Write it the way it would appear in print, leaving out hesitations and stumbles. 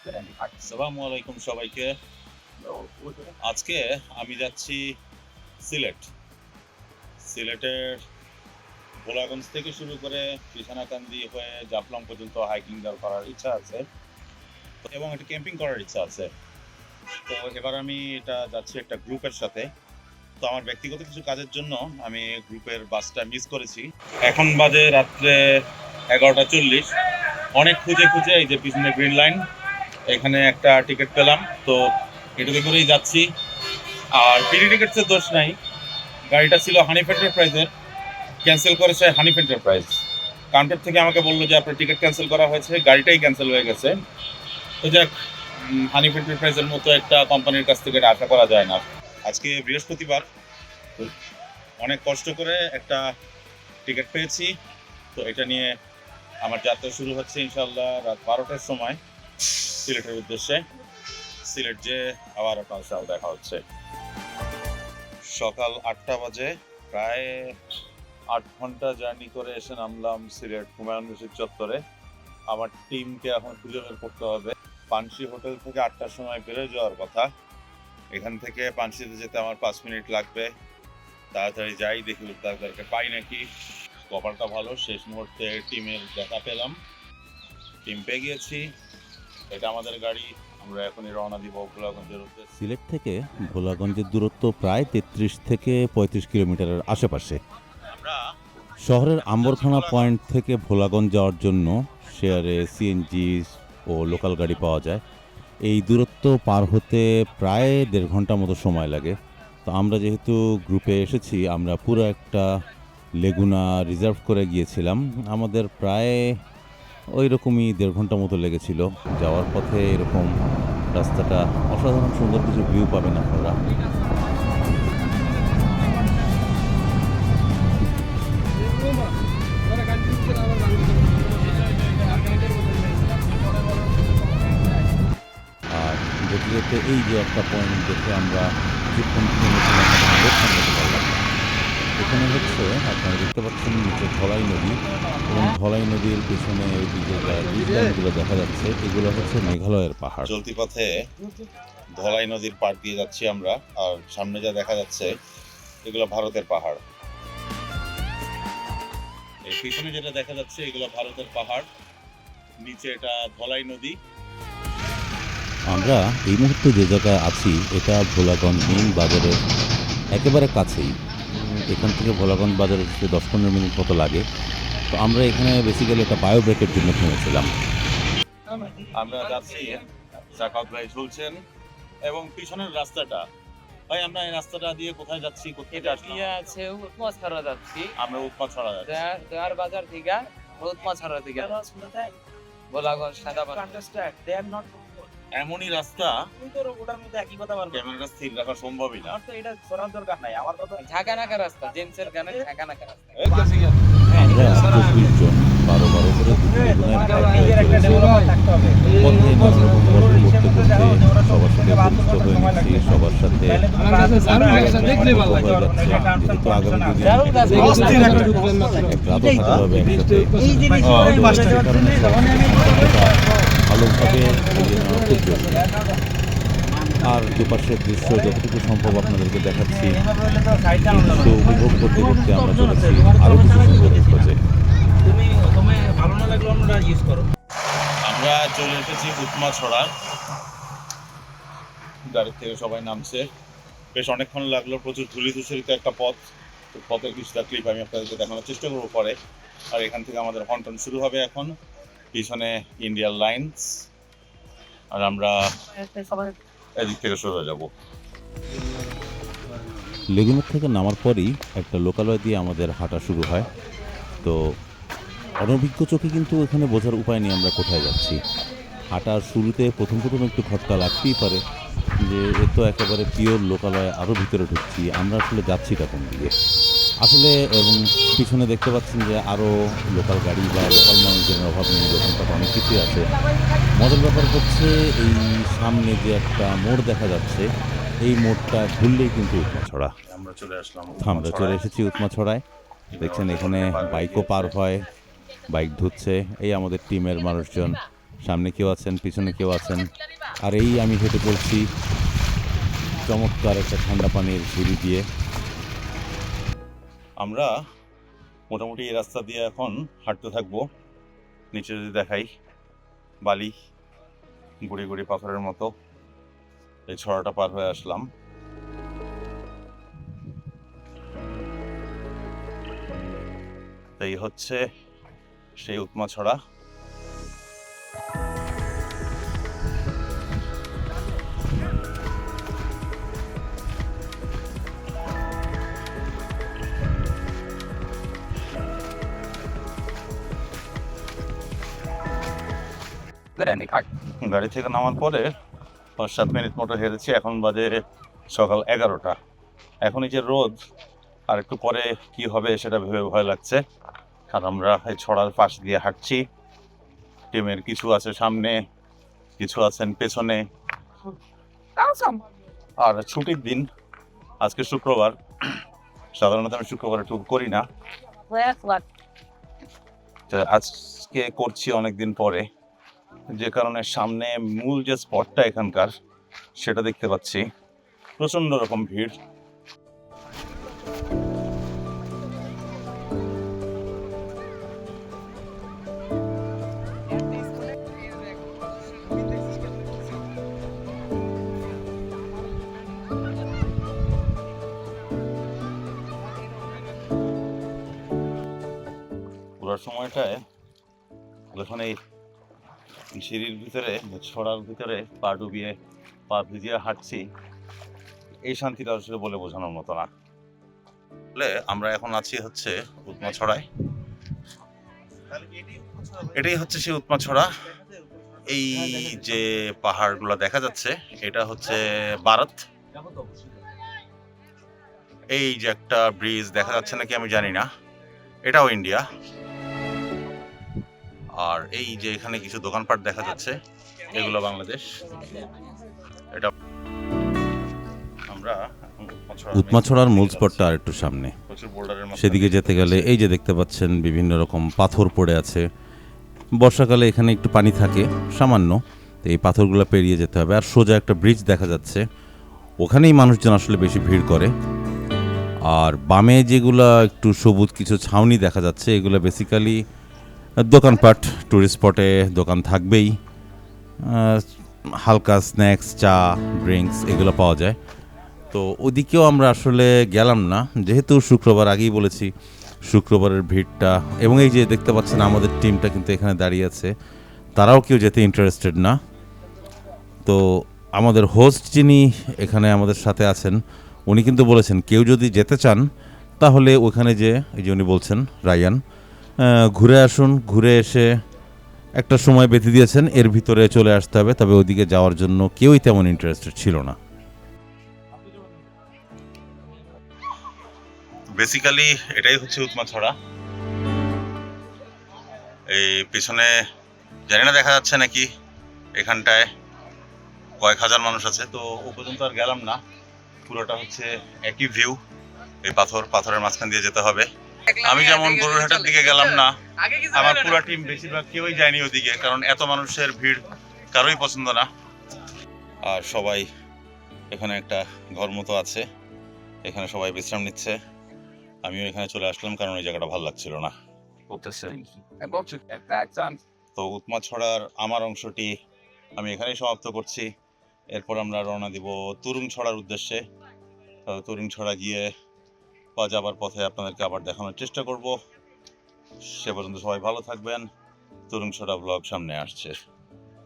আসসালামু আলাইকুম সবাইকে। আজকে আমি যাচ্ছি সিলেট। সিলেটের ভোলাগঞ্জ থেকে শুরু করে কৃষ্ণাকান্দি হয়ে জাফলং পর্যন্ত হাইকিং করার ইচ্ছা আছে এবং একটা ক্যাম্পিং করার ইচ্ছা আছে। তো এবার আমি এটা যাচ্ছি একটা গ্রুপের সাথে। তো আমার ব্যক্তিগত কিছু কাজের জন্য আমি গ্রুপের বাসটা মিস করেছি। এখন বাজে রাত্রে 11:40। অনেক খুঁজে খুঁজে এই যে পিছনে গ্রিন লাইন, এখানে একটা টিকিট পেলাম। তো এটাতে করেই যাচ্ছি। আর পিডি টিকিটসের দোষ নাই, গাড়িটা ছিল হানিফ এন্টারপ্রাইজের, ক্যান্সেল করেছে হানিফ এন্টারপ্রাইজ। কাউন্টার থেকে আমাকে বললো যে আপনার টিকিট ক্যান্সেল করা হয়েছে, গাড়িটাই ক্যান্সেল হয়ে গেছে। তো যাক, হানিফ এন্টারপ্রাইজের মতো একটা কোম্পানির কাছ থেকে এটা আশা করা যায় না। আজকে বৃহস্পতিবার, অনেক কষ্ট করে একটা টিকিট পেয়েছি। তো এটা নিয়ে আমার যাত্রা শুরু হচ্ছে ইনশাল্লাহ রাত 12টার সময় সিলেটের উদ্দেশ্যে। সিলেট যে আবার আপনার সাথে দেখা হচ্ছে। সকাল 8টা বাজে, প্রায় 8 ঘন্টা জার্নি করে এসে নামলাম সিলেট হুমায়ুন রশিদ চত্বরে। আমার টিমকে এখন খুঁজে বের করতে হবে। পানশি হোটেল থেকে 8টার সময় বেরোয় যাওয়ার কথা। এখান থেকে পানশিতে যেতে আমার 5 মিনিট লাগবে। তাড়াতাড়ি যাই, দেখি তাদেরকে পাই নাকি। কপালটা ভালো, শেষ মুহূর্তে টিমের দেখা পেলাম, টিম পেয়ে গিয়েছি। এটা আমাদের গাড়ি, আমরা এখনই রওনা দিব ভোলাগঞ্জের উদ্দেশ্যে। সিলেট থেকে ভোলাগঞ্জের দূরত্ব প্রায় 33 থেকে 35 কিলোমিটারের আশেপাশে। আমরা শহরের আম্বরখানা পয়েন্ট থেকে ভোলাগঞ্জ যাওয়ার জন্য শেয়ারে সিএনজি ও লোকাল গাড়ি পাওয়া যায়। এই দূরত্ব পার হতে প্রায় 1.5 ঘন্টা মতো সময় লাগে। তো আমরা যেহেতু গ্রুপে এসেছি, আমরা পুরো একটা লেগুনা রিজার্ভ করে গিয়েছিলাম। আমাদের প্রায় ওই রকমই 1.5 ঘন্টা মতো লেগেছিল। যাওয়ার পথে এরকম রাস্তাটা অসাধারণ সুন্দর কিছু ভিউ পাবেন আপনারা। আর যেতে যেতে এই যে একটা পয়েন্ট দেখে আমরা কিছুক্ষণ থেমেছিলাম, অবস্থান করতে পারলাম না। এখানে হচ্ছে আপনারা দেখতে পাচ্ছেন নিচে ধলাই নদী, এবং ধলাই নদীর পেছনে ওই দিকে ডিজাইনগুলো দেখা যাচ্ছে, এগুলো হচ্ছে মেঘালয়ের পাহাড়। চলতি পথে ধলাই নদীর পাড় দিয়ে যাচ্ছি আমরা, আর সামনে যা দেখা যাচ্ছে এগুলো ভারতের পাহাড়। এই পিছনে যেটা দেখা যাচ্ছে এগুলো ভারতের পাহাড়, নিচে এটা ধলাই নদী। আমরা এই মুহূর্তে যে জায়গায় আছি এটা ভোলাগঞ্জ মেইন বাজারের একেবারে কাছেই। এখান থেকে ভোলাগঞ্জ বাজারে যেতে 10-15 মিনিট মতো লাগে। তো আমরা এখানে বেসিক্যালি একটা বায়ো ব্রেকের জন্য থেমেছিলাম। আমরা যাচ্ছি, সাকাত ভাই ঝুলছেন, এবং পিছনের রাস্তাটা, ভাই আমরা এই রাস্তাটা দিয়ে কোথায় যাচ্ছি, কোথায় আসলাম? আছে উৎমাছড়া যাচ্ছি, আমরা উৎপা ছড়া যাচ্ছি। দেয়ার বাজার থেকে উৎমাছড়া থেকে ভোলাগঞ্জ সাদাবাদ। এমনই রাস্তা ক্যামেরাটা স্থির রাখা সম্ভবই না। ঝাঁকানাকা রাস্তা, জেমসের গানে ঝাঁকানাকা রাস্তা। আমরা 24 জন 12 করে দুটো লেগুনায় ভাগ হয়ে চলেছি। পথে নানা রকম গল্প করতে করতে সবার সাথে পরিচিত হয়ে নিচ্ছি, সবার সাথে যেহেতু আগামী দুদিন এক রাতও থাকতে হবে একসাথে, সে কারণে ভালোভাবে এগিয়ে নেওয়া খুব জরুরি। আর দুপাশের দৃশ্য যতটুকু সম্ভব আপনাদেরকে দেখাচ্ছি। দৃশ্য উপভোগ করতে করতে আমরা চলেছি আরো কিছু সুন্দর খোঁজে। আমরা চলে এসেছি উৎমা ছড়া। গাড়ি থেকে সবাই নামছে, বেশ অনেকক্ষণ লাগলো। প্রচুর ধুলি ধূসরিত একটা পথ। তো পথের কিছুটা ক্লিপ আমি আপনাদেরকে দেখানোর চেষ্টা করবো পরে। আর এখান থেকে আমাদের হন্টন শুরু হবে এখন। পিছনে ইন্ডিয়ান লাইন্স, আর আমরা এদিক থেকে শুরু হয়ে যাব। লেগুনার থেকে নামার পরই একটা লোকালয় দিয়ে আমাদের হাঁটা শুরু হয়। তো অনভিজ্ঞ চোখে কিন্তু এখানে বোঝার উপায় নেই আমরা কোথায় যাচ্ছি। হাঁটার শুরুতে প্রথম প্রথম একটু খটকা লাগতেই পারে যে এ তো একেবারে পিওর লোকালয়, আরও ভিতরে ঢুকছি, আমরা আসলে যাচ্ছিটা কোন দিকে আসলে। এবং পিছনে দেখতে পাচ্ছেন যে আরও লোকাল গাড়ি বা লোকাল মানুষজনের অভাব নেই, দোকানপাট অনেক কিছুই আছে। মজার ব্যাপার হচ্ছে এই সামনে যে একটা মোড় দেখা যাচ্ছে, এই মোড়টা ঘুরলেই কিন্তু উৎমাছড়া। আমরা চলে আসলাম, আমরা চলে এসেছি উৎমাছড়ায়। দেখছেন এখানে বাইকও পার হয়, বাইক ধুচ্ছে। এই আমাদের টিমের মানুষজন সামনে কেউ আছেন, পিছনে কেউ আছেন। আর এই আমি হেঁটে পড়ছি চমৎকার একটা ঠান্ডা পানির ঝিরি দিয়ে। আমরা মোটামুটি এই রাস্তা দিয়ে এখন হাঁটতে থাকবো। নিচে যদি দেখাই, বালি, গুড়ি গুড়ি পাথরের মতো। এই ছড়াটা পার হয়ে আসলাম। এই হচ্ছে সেই উৎমা ছড়া। গাড়ি থেকে নামার পরে 5-7 মিনিট মতো হেরেছি। এখন বাজে সকাল 11টা। এখন এই যে রোদ, আর একটু পরে কি হবে সেটা ভেবে ভয় লাগছে। আর আমরা এই ছড়ার পাশ দিয়ে হাঁটছি। টিমের কিছু আছে সামনে, কিছু আছেন পেছনে। আর ছুটির দিন, আজকে শুক্রবার। সাধারণত আমি শুক্রবারে ট্যুর করি না, তো আজকে করছি অনেকদিন পরে, যে কারণে সামনে মূল যে স্পটটা এখানকার সেটা দেখতে পাচ্ছি। প্রচন্ড রকম ভিড়। পুরো সময়টায় যখন এই সিঁড়ির ভিতরে, ছড়ার ভিতরে পা ডুবিয়ে, পা ভিজিয়ে হাঁটছি, এই শান্তিটা আসলে বলে বোঝানোর মতো না। বলে আমরা এখন আছি হচ্ছে উৎমা ছড়ায়। এটাই হচ্ছে সেই উৎমা ছড়া। এই যে পাহাড়গুলো দেখা যাচ্ছে, এটা হচ্ছে ভারত। এই যে একটা ব্রিজ দেখা যাচ্ছে নাকি আমি জানি না, এটাও ইন্ডিয়া। আর এই যে এখানে কিছু দোকানপাট দেখা যাচ্ছে, এগুলো বাংলাদেশ। এটা আমরা উৎমাছড়ার মূল স্পটটা আর একটু সামনে। প্রচুর বোল্ডারের মধ্যে সেদিকে যেতে গেলে এই যে দেখতে পাচ্ছেন বিভিন্ন রকম পাথর পড়ে আছে। বর্ষাকালে এখানে একটু পানি থাকে সামান্য, তো এই পাথরগুলো পেরিয়ে যেতে হবে। আর সোজা একটা ব্রিজ দেখা যাচ্ছে, ওখানেই মানুষজন আসলে বেশি ভিড় করে। আর বামে যেগুলা একটু সবুজ কিছু ছাউনি দেখা যাচ্ছে, এগুলো বেসিক্যালি দোকানপাট। টুরিস্ট স্পটে দোকান থাকবেই, হালকা স্ন্যাক্স, চা, ড্রিঙ্কস এগুলো পাওয়া যায়। তো ওদিকেও আমরা আসলে গেলাম না, যেহেতু শুক্রবার, আগেই বলেছি শুক্রবারের ভিড়টা। এবং এই যে দেখতে পাচ্ছেন আমাদের টিমটা কিন্তু এখানে দাঁড়িয়ে আছে, তারাও কেউ যেতে ইন্টারেস্টেড না। তো আমাদের হোস্ট যিনি এখানে আমাদের সাথে আছেন, উনি কিন্তু বলেছেন কেউ যদি যেতে চান তাহলে ওখানে যে, এই যে উনি বলছেন রায়ান, ঘুরে আসুন, ঘুরে এসে একটা সময় বেঁধে দিয়েছেন, এর ভিতরে চলে আসতে হবে। তবে ওদিকে যাওয়ার জন্য কেউই তেমন ইন্টারেস্টেড ছিল না। বেসিক্যালি এটাই হচ্ছে উৎমা ছড়া। এই পিছনে জানি না দেখা যাচ্ছে নাকি, এখানটায় কয়েক হাজার মানুষ আছে। তো ও পর্যন্ত আর গেলাম না, পুরোটা হচ্ছে একই ভিউ। এই পাথরের মাঝখান দিয়ে যেতে হবে। আমি যেমন গরুরহাটের দিকে গেলাম না, আমার পুরো টিম বেশিরভাগ কেউই যায়নি ওদিকে, কারণ এত মানুষের ভিড় কারোই পছন্দ না। আর সবাই এখানে একটা ঘর মতো আছে, এখানে সবাই বিশ্রাম নিচ্ছে। আমিও এখানে চলে আসলাম কারণ ওই জায়গাটা ভালো লাগছিল না। তো উৎমা ছড়ার আমার অংশটি আমি এখানেই সমাপ্ত করছি। এরপর আমরা রওনা দিব তুরুং ছড়ার উদ্দেশ্যে। তুরুং ছড়া গিয়ে যাবার পথে আপনাদেরকে আবার দেখানোর চেষ্টা করব। সে পর্যন্ত সবাই ভালো থাকবেন। তুরুং ছড়া ব্লগ সামনে আসছে।